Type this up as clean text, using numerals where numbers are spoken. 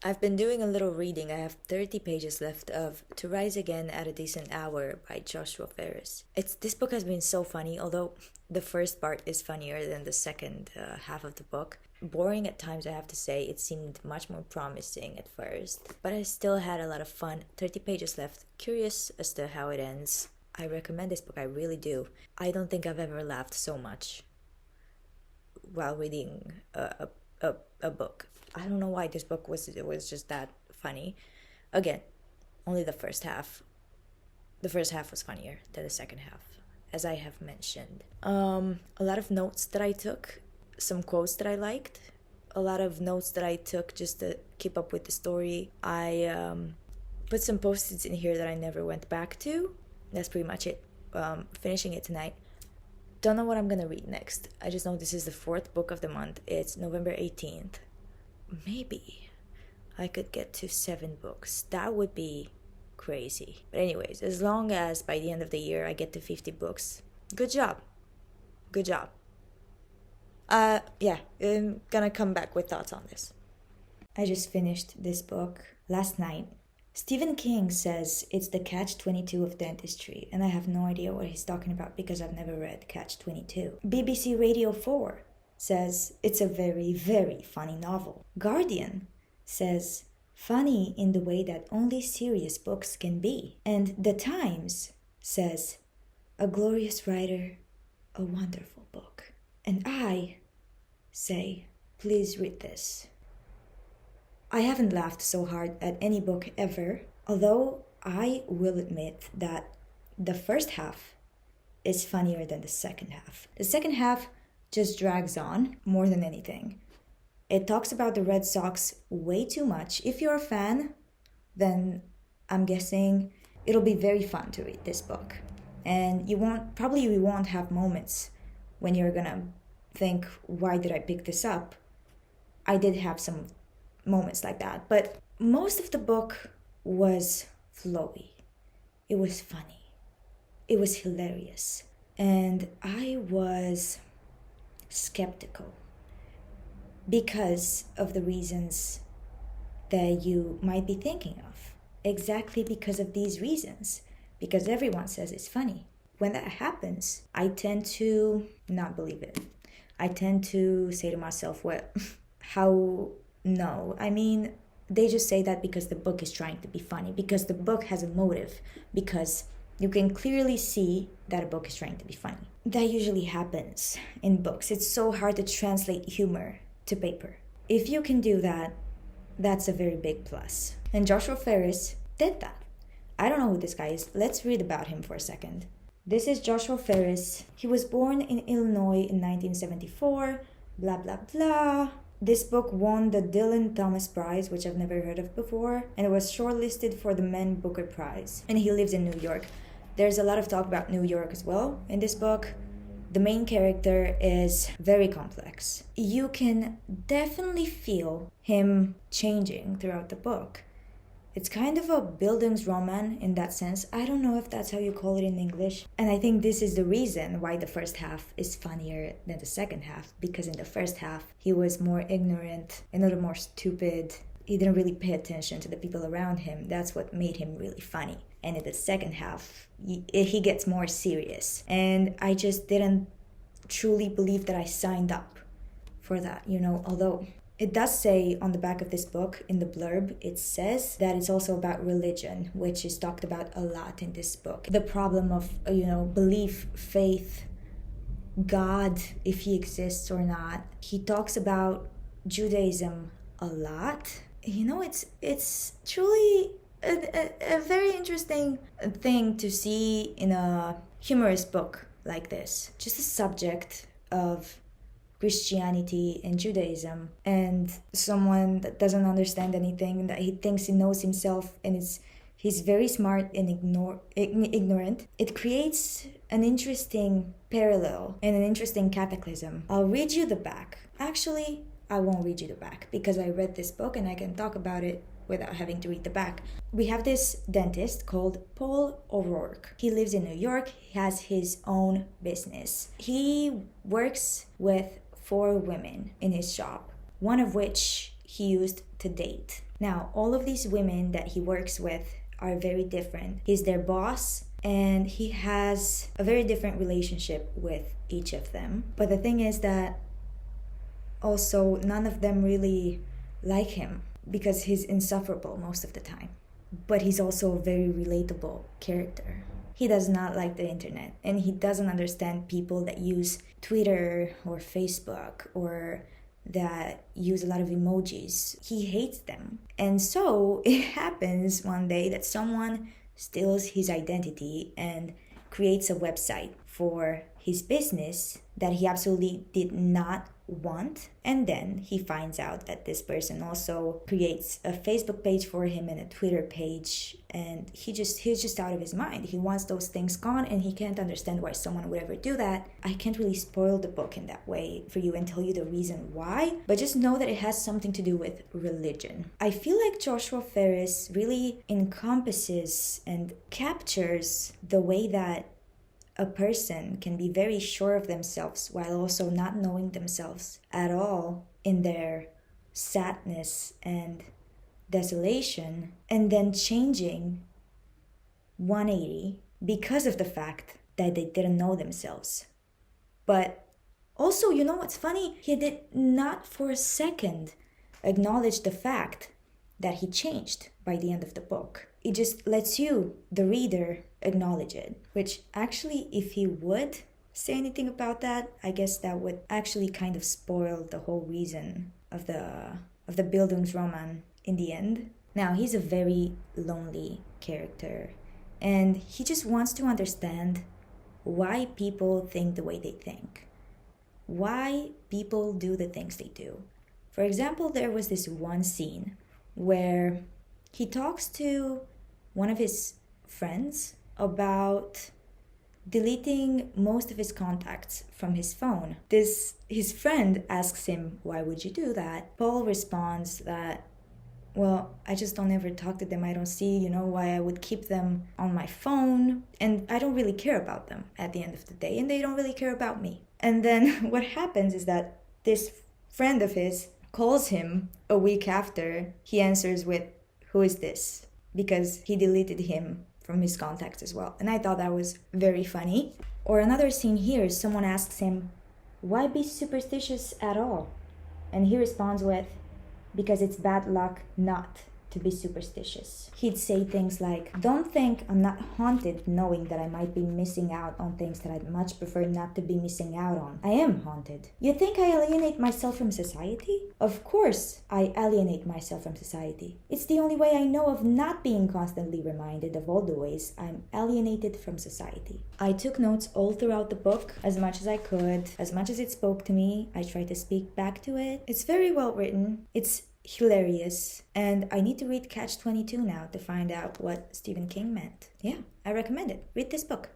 I've been doing a little reading. I have 30 pages left of To Rise Again at a Decent Hour by Joshua Ferris. This book has been so funny, although the first part is funnier than the second half of the book. Boring at times, I have to say. It seemed much more promising at first, but I still had a lot of fun. 30 pages left. Curious as to how it ends. I recommend this book, I really do. I don't think I've ever laughed so much while reading a book. I don't know why this book was just that funny. Again, only the first half. The first half was funnier than the second half, as I have mentioned. A lot of notes that I took, some quotes that I liked, a lot of notes that I took just to keep up with the story. I put some post-its in here that I never went back to. That's pretty much it. Finishing it tonight. Don't know what I'm gonna read next. I just know this is the fourth book of the month. It's November 18th. Maybe I could get to 7 books. That would be crazy. But anyways, as long as by the end of the year I get to 50 books, good job. Good job. Yeah, I'm gonna come back with thoughts on this. I just finished this book last night. Stephen King says it's the catch-22 of dentistry, and I have no idea what he's talking about because I've never read Catch-22. BBC Radio 4 says it's a very, very funny novel. Guardian says funny in the way that only serious books can be. And The Times says a glorious writer, a wonderful book. And I say, please read this. I haven't laughed so hard at any book ever, although I will admit that the first half is funnier than the second half. The second half just drags on more than anything. It talks about the Red Sox way too much. If you're a fan, then I'm guessing it'll be very fun to read this book. And you won't have moments when you're gonna think, why did I pick this up? I did have some moments like that, but most of the book was flowy. It was funny. It was hilarious. And I was skeptical because of the reasons that you might be thinking of. Exactly because of these reasons. Because everyone says it's funny. When that happens, I tend to not believe it. I tend to say to myself, well, how... No, I mean, they just say that because the book is trying to be funny, because the book has a motive, because you can clearly see that a book is trying to be funny. That usually happens in books. It's so hard to translate humor to paper. If you can do that, that's a very big plus. And Joshua Ferris did that. I don't know who this guy is. Let's read about him for a second. This is Joshua Ferris. He was born in Illinois in 1974, blah, blah, blah. This book won the Dylan Thomas Prize, which I've never heard of before, and it was shortlisted for the Men Booker Prize. And he lives in New York. There's a lot of talk about New York as well in this book. The main character is very complex. You can definitely feel him changing throughout the book. It's kind of a Bildungsroman in that sense. I don't know if that's how you call it in English. And I think this is the reason why the first half is funnier than the second half. Because in the first half, he was more ignorant, a little more stupid. He didn't really pay attention to the people around him. That's what made him really funny. And in the second half, he gets more serious. And I just didn't truly believe that I signed up for that, although... It does say on the back of this book, in the blurb, it says that it's also about religion, which is talked about a lot in this book. The problem of, belief, faith, God, if he exists or not. He talks about Judaism a lot. It's truly a very interesting thing to see in a humorous book like this. Just a subject of Christianity and Judaism, and someone that doesn't understand anything, that he thinks he knows himself, and he's very smart and ignorant. It creates an interesting parallel and an interesting cataclysm. I'll read you the back. Actually, I won't read you the back because I read this book and I can talk about it without having to read the back. We have this dentist called Paul O'Rourke. He lives in New York. He has his own business. He works with 4 women in his shop, one of which he used to date. Now, all of these women that he works with are very different. He's their boss, and he has a very different relationship with each of them. But the thing is that also none of them really like him because he's insufferable most of the time. But he's also a very relatable character. He does not like the internet, and he doesn't understand people that use Twitter or Facebook or that use a lot of emojis. He hates them. And so it happens one day that someone steals his identity and creates a website for his business that he absolutely did not want. And then he finds out that this person also creates a Facebook page for him and a Twitter page, and he's just out of his mind. He wants those things gone, and he can't understand why someone would ever do that. I can't really spoil the book in that way for you and tell you the reason why, but just know that it has something to do with religion. I feel like Joshua Ferris really encompasses and captures the way that a person can be very sure of themselves while also not knowing themselves at all in their sadness and desolation, and then changing 180 because of the fact that they didn't know themselves. But also, you know what's funny? He did not for a second acknowledge the fact that he changed by the end of the book. It just lets you, the reader, acknowledge it. Which actually, if he would say anything about that, I guess that would actually kind of spoil the whole reason of the Bildungsroman in the end. Now, he's a very lonely character, and he just wants to understand why people think the way they think. Why people do the things they do. For example, there was this one scene where he talks to one of his friends about deleting most of his contacts from his phone. His friend asks him, "Why would you do that?" Paul responds that, "Well, I just don't ever talk to them. I don't see, why I would keep them on my phone. And I don't really care about them at the end of the day. And they don't really care about me." And then what happens is that this friend of his calls him a week after. He answers with, "Who is this?" Because he deleted him from his contacts as well. And I thought that was very funny. Or another scene here, someone asks him, "Why be superstitious at all?" And he responds with, "Because it's bad luck not to be superstitious." He'd say things like, "Don't think I'm not haunted knowing that I might be missing out on things that I'd much prefer not to be missing out on. I am haunted. You think I alienate myself from society? Of course I alienate myself from society. It's the only way I know of not being constantly reminded of all the ways I'm alienated from society." I took notes all throughout the book, as much as I could, as much as it spoke to me. I tried to speak back to it. It's very well written. It's hilarious, and I need to read Catch-22 now to find out what Stephen King meant. Yeah, I recommend it. Read this book.